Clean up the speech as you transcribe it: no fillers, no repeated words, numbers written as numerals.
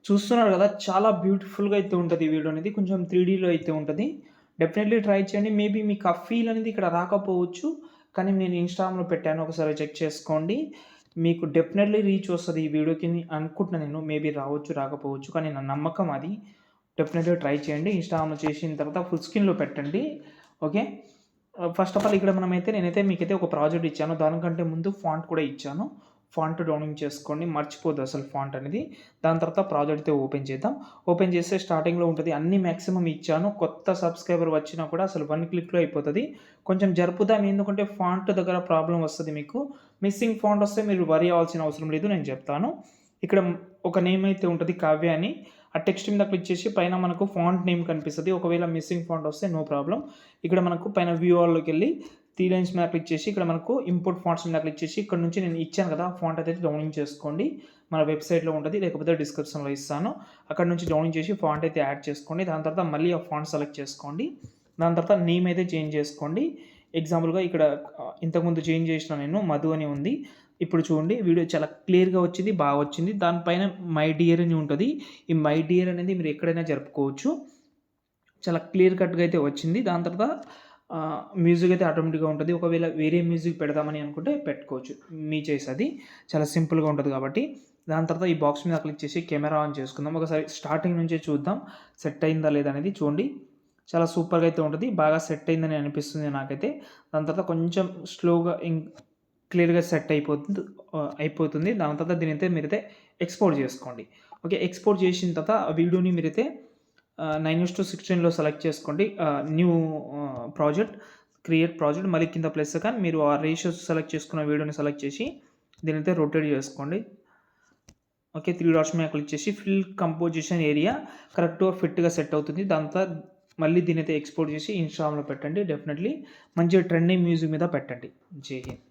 చూస్తున్నారు కదా! చాలా బ్యూటిఫుల్‌గా అయితే ఉంటది ఈ వీడియో అనేది. కొంచెం 3డీలో అయితే ఉంటది. డెఫినైట్‌లీ ట్రై చేయండి. మేబీ మీకు ఆ ఫీల్ అనేది ఇక్కడ రాకపోవచ్చు. కానీ నేను ఇన్‌స్టాగ్రామ్‌లో పెట్టాను. ఒకసారి చెక్ చేసుకోండి. మీకు డెఫినైట్‌లీ రీచ్ వస్తది ఈ వీడియోకి అనుకుంటున్నా నేను. మేబీ రావచ్చు, రాకపోవచ్చు. కానీ నా నమ్మకం అది. డెఫినెట్‌గా ట్రై చేయండి. ఇన్‌స్టాగ్రామ్‌లో చేసిన తర్వాత ఫుల్ స్క్రీన్‌లో పెట్టండి. ఓకే. ఫస్ట్ ఆఫ్ ఆల్ ఇక్కడ నేనైతే మీకైతే ఒక ప్రాజెక్ట్ ఇచ్చాను. దానికంటే ముందు ఫాంట్ కూడా ఇచ్చాను. ఫాంట్ డౌన్లోడ్ చేసుకోండి. మర్చిపోద్దు అసలు ఫాంట్ అనేది. దాని తర్వాత ప్రాజెక్ట్ అయితే ఓపెన్ చేద్దాం. ఓపెన్ చేస్తే స్టార్టింగ్‌లో ఉంటది. అన్నీ మాక్సిమం ఇచ్చాను. కొత్త సబ్‌స్క్రైబర్ వచ్చినా కూడా అసలు 1 క్లిక్‌లో అయిపోతది. కొంచెం జరుపుదాం ఎందుకంటే ఫాంట్ దగ్గర ప్రాబ్లమ్ వస్తది మీకు. మిస్సింగ్ ఫాంట్ వస్తే మీరు వరీ అవ్వాల్సిన అవసరం లేదు. నేను చెప్తాను. ఇక్కడ ఒక నేమ్ అయితే ఉంటది కావ్య అని. ఆ టెక్స్ట్ మీద క్లిక్ చేసి పైన మనకు ఫాంట్ నేమ్ కనిపిస్తది. ఒకవేళ మిస్సింగ్ ఫాంట్ వస్తే నో ప్రాబ్లమ్. ఇక్కడ మనకు పైన వ్యూ ఆల్‌లోకెళ్ళి 3 లైన్స్ మీద క్లిక్ చేసి ఇక్కడ మనకు ఇంపోర్ట్ ఫాంట్స్ మీద క్లిక్ చేసి ఇక్కడ నుంచి నేను ఇచ్చాను కదా! ఫాంట్ అయితే డౌన్లోడ్ చేసుకోండి. మన వెబ్‌సైట్‌లో ఉంటది. లేకపోతే డిస్క్రిప్షన్‌లో ఇస్తాను. అక్కడ నుంచి డౌన్లోడ్ చేసి ఫాంట్ అయితే యాడ్ చేసుకోండి. దాని తర్వాత మళ్ళీ ఆ ఫాంట్ సెలెక్ట్ చేసుకోండి. దాని తర్వాత నేమ్ అయితే చేంజ్ చేసుకోండి. ఎగ్జాంపుల్‌గా ఇక్కడ ఇంతకుముందు చేంజ్ చేసిన నేను మధు అని ఉంది. ఇప్పుడు చూడండి వీడియో చాలా క్లియర్‌గా వచ్చింది. బాగా వచ్చింది. దానిపైన మై డియర్ అని ఉంటది. ఈ మై డియర్ అనేది మీరు ఎక్కడైనా జరుపుకోవచ్చు. చాలా క్లియర్ కట్‌గా అయితే వచ్చింది. దాని తర్వాత మ్యూజిక్ అయితే ఆటోమేటిక్‌గా ఉంటది. ఒకవేళ వేరే మ్యూజిక్ పెడదామని అనుకుంటే పెట్టుకోవచ్చు. మీ చాయిస్ అది. చాలా సింపుల్‌గా ఉంటది కాబట్టి. దాని తర్వాత ఈ బాక్స్ మీద క్లిక్ చేసి కెమెరా ఆన్ చేసుకుందాం. ఒకసారి స్టార్టింగ్ నుంచే చూద్దాం. సెట్ అయిందా లేదా అనేది చూడండి. చాలా సూపర్‌గా అయితే ఉంటది. బాగా సెట్ అయిందని అనిపిస్తుంది నాకైతే. దాని తర్వాత కొంచెం స్లోగా క్లియర్‌గా సెట్ అయిపోతుంది. దాని తర్వాత దీనైతే మీరైతే ఎక్స్‌పోర్ట్ చేసుకోండి. ఓకే. ఎక్స్‌పోర్ట్ చేసిన తర్వాత ఆ వీడియోని మీరైతే 9:16లో సెలెక్ట్ చేసుకోండి. న్యూ ప్రాజెక్ట్, క్రియేట్ ప్రాజెక్ట్ మళ్ళీ కింద ప్లస్ ఐకాన్ మీరు ఆ రేషియోస్ సెలెక్ట్ చేసుకున్న వీడియోని సెలెక్ట్ చేసి దీనైతే రొటేట్ చేసుకోండి. ఓకే. 3 డాట్స్ మీద క్లిక్ చేసి ఫిల్ కంపోజిషన్ ఏరియా కరెక్ట్‌గా ఫిట్‌గా సెట్ అవుతుంది. దాని తర్వాత మళ్ళీ దీనైతే ఎక్స్‌పోర్ట్ చేసి ఇన్‌స్టాగ్రామ్‌లో పెట్టండి. డెఫినెట్‌లీ మంచిగా ట్రెండింగ్ మ్యూజిక్ మీద పెట్టండి. జై హింద్.